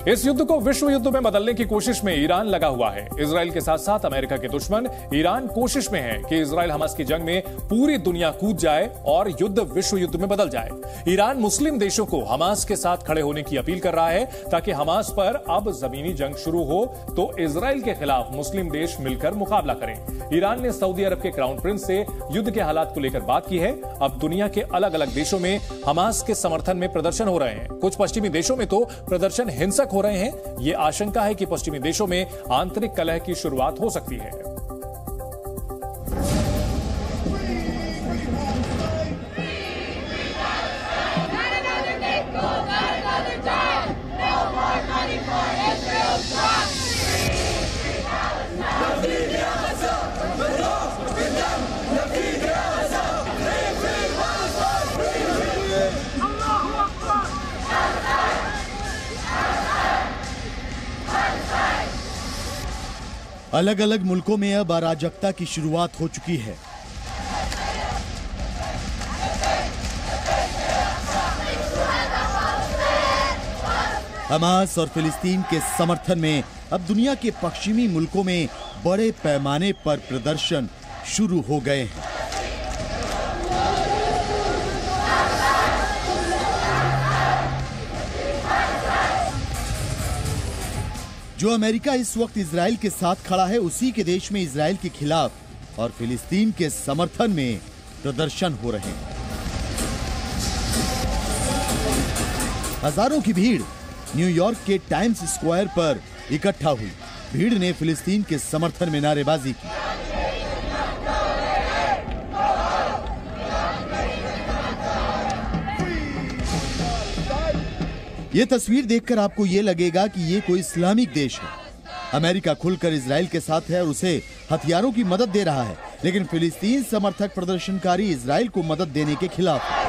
इस युद्ध को विश्व युद्ध में बदलने की कोशिश में ईरान लगा हुआ है। इजराइल के साथ साथ अमेरिका के दुश्मन ईरान कोशिश में है कि इजराइल हमास की जंग में पूरी दुनिया कूद जाए और युद्ध विश्व युद्ध में बदल जाए। ईरान मुस्लिम देशों को हमास के साथ खड़े होने की अपील कर रहा है ताकि हमास पर अब जमीनी जंग शुरू हो तो इजराइल के खिलाफ मुस्लिम देश मिलकर मुकाबला करें। ईरान ने सऊदी अरब के क्राउन प्रिंस से युद्ध के हालात को लेकर बात की है। अब दुनिया के अलग अलग देशों में हमास के समर्थन में प्रदर्शन हो रहे हैं। कुछ पश्चिमी देशों में तो प्रदर्शन हिंसक हो रहे हैं। ये आशंका है कि पश्चिमी देशों में आंतरिक कलह की शुरुआत हो सकती है। अलग अलग मुल्कों में अब अराजकता की शुरुआत हो चुकी है। हमास और फिलिस्तीन के समर्थन में अब दुनिया के पश्चिमी मुल्कों में बड़े पैमाने पर प्रदर्शन शुरू हो गए हैं। जो अमेरिका इस वक्त इजराइल के साथ खड़ा है, उसी के देश में इजराइल के खिलाफ और फिलिस्तीन के समर्थन में प्रदर्शन हो रहे हैं। हजारों की भीड़ न्यूयॉर्क के टाइम्स स्क्वायर पर इकट्ठा हुई। भीड़ ने फिलिस्तीन के समर्थन में नारेबाजी की। ये तस्वीर देखकर आपको ये लगेगा कि ये कोई इस्लामिक देश है। अमेरिका खुलकर इजराइल के साथ है और उसे हथियारों की मदद दे रहा है, लेकिन फिलिस्तीन समर्थक प्रदर्शनकारी इजराइल को मदद देने के खिलाफ है।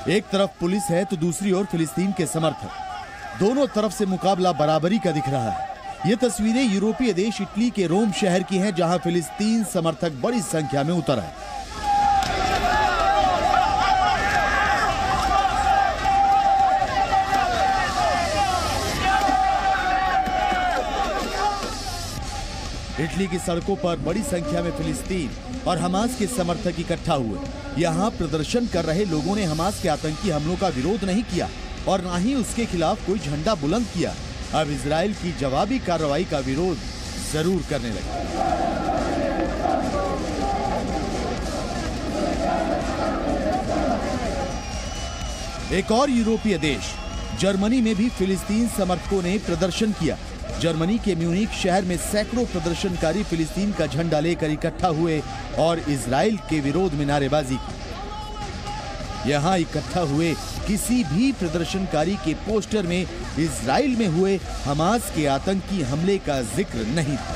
एक तरफ पुलिस है तो दूसरी ओर फिलिस्तीन के समर्थक। दोनों तरफ से मुकाबला बराबरी का दिख रहा है। ये तस्वीरें यूरोपीय देश इटली के रोम शहर की हैं, जहां फिलिस्तीन समर्थक बड़ी संख्या में उतर आए। इटली की सड़कों पर बड़ी संख्या में फिलिस्तीन और हमास के समर्थक इकट्ठा हुए। यहाँ प्रदर्शन कर रहे लोगों ने हमास के आतंकी हमलों का विरोध नहीं किया और न ही उसके खिलाफ कोई झंडा बुलंद किया। अब इजराइल की जवाबी कार्रवाई का विरोध जरूर करने लगे। एक और यूरोपीय देश जर्मनी में भी फिलिस्तीन समर्थकों ने प्रदर्शन किया। जर्मनी के म्यूनिख शहर में सैकड़ों प्रदर्शनकारी फिलिस्तीन का झंडा लेकर इकट्ठा हुए और इजराइल के विरोध में नारेबाजी की। यहां इकट्ठा हुए किसी भी प्रदर्शनकारी के पोस्टर में इजराइल में हुए हमास के आतंकी हमले का जिक्र नहीं था।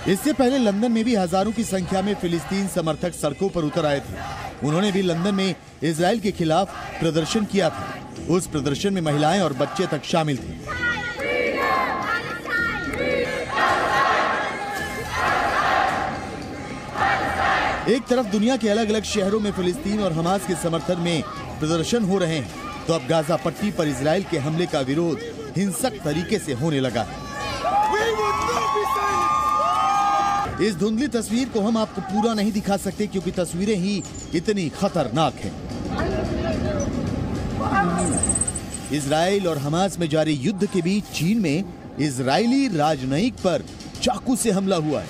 इससे पहले लंदन में भी हजारों की संख्या में फिलिस्तीन समर्थक सड़कों पर उतर आए थे। उन्होंने भी लंदन में इजराइल के खिलाफ प्रदर्शन किया था। उस प्रदर्शन में महिलाएं और बच्चे तक शामिल थे। एक तरफ दुनिया के अलग अलग शहरों में फिलिस्तीन और हमास के समर्थन में प्रदर्शन हो रहे हैं, तो अब गाजा पट्टी पर इजराइल के हमले का विरोध हिंसक तरीके से होने लगा है। इस धुंधली तस्वीर को हम आपको पूरा नहीं दिखा सकते क्योंकि तस्वीरें ही इतनी खतरनाक हैं। इजराइल और हमास में जारी युद्ध के बीच चीन में इजरायली राजनयिक पर चाकू से हमला हुआ है।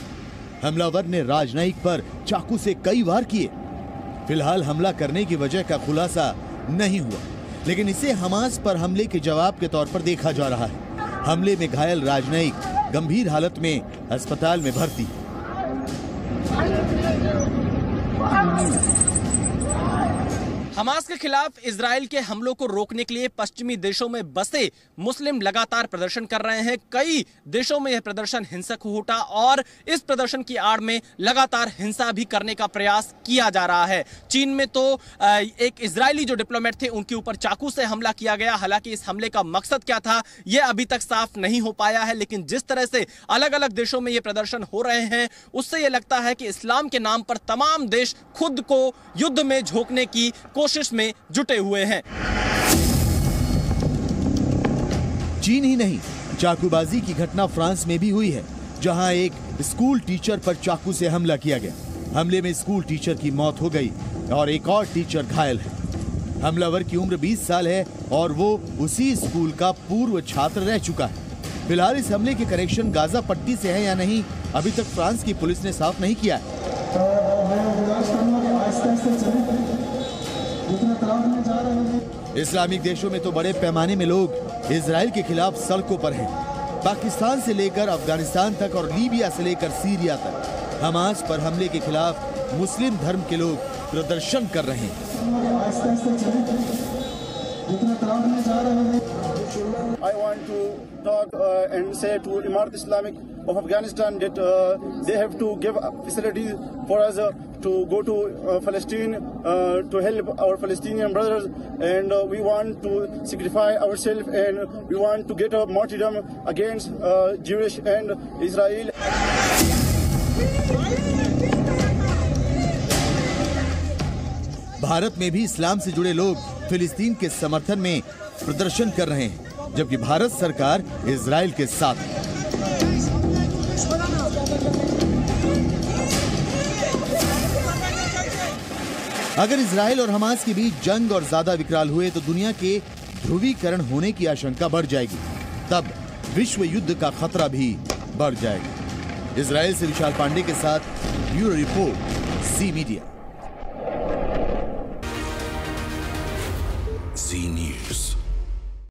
हमलावर ने राजनयिक पर चाकू से कई वार किए। फिलहाल हमला करने की वजह का खुलासा नहीं हुआ, लेकिन इसे हमास पर हमले के जवाब के तौर पर देखा जा रहा है। हमले में घायल राजनयिक गंभीर हालत में अस्पताल में भर्ती है। हमास के खिलाफ इजराइल के हमलों को रोकने के लिए पश्चिमी देशों में बसे मुस्लिम लगातार प्रदर्शन कर रहे हैं। कई देशों में यह प्रदर्शन हिंसक हो उठा और इस प्रदर्शन की आड़ में लगातार हिंसा भी करने का प्रयास किया जा रहा है। चीन में तो एक इजरायली जो डिप्लोमेट थे उनके ऊपर चाकू से हमला किया गया। हालांकि इस हमले का मकसद क्या था यह अभी तक साफ नहीं हो पाया है, लेकिन जिस तरह से अलग अलग देशों में यह प्रदर्शन हो रहे हैं उससे यह लगता है कि इस्लाम के नाम पर तमाम देश खुद को युद्ध में झोंकने की कोशिश में जुटे हुए हैं। चीन ही नहीं, चाकूबाजी की घटना फ्रांस में भी हुई है, जहां एक स्कूल टीचर पर चाकू से हमला किया गया। हमले में स्कूल टीचर की मौत हो गई और एक और टीचर घायल है। हमलावर की उम्र 20 साल है और वो उसी स्कूल का पूर्व छात्र रह चुका है। फिलहाल इस हमले के कनेक्शन गाजा पट्टी से है या नहीं, अभी तक फ्रांस की पुलिस ने साफ नहीं किया है। इस्लामिक देशों में तो बड़े पैमाने में लोग इजराइल के खिलाफ सड़कों पर हैं। पाकिस्तान से लेकर अफगानिस्तान तक और लीबिया से लेकर सीरिया तक हमास पर हमले के खिलाफ मुस्लिम धर्म के लोग प्रदर्शन कर रहे हैं। I want to talk and say to Imarat Islamic of Afghanistan that they have to give facilities for us to go to Palestine to help our Palestinian brothers, and we want to sacrifice ourselves and we want to get a martyrdom against Jewish and Israel. Bharat में भी इस्लाम से जुड़े लोग फिलिस्तीन के समर्थन में प्रदर्शन कर रहे हैं, जबकि भारत सरकार इजराइल के साथ है। अगर इजराइल और हमास के बीच जंग और ज्यादा विकराल हुए तो दुनिया के ध्रुवीकरण होने की आशंका बढ़ जाएगी। तब विश्व युद्ध का खतरा भी बढ़ जाएगा। इजराइल से विशाल पांडे के साथ ब्यूरो रिपोर्ट, ज़ी मीडिया। Zee News.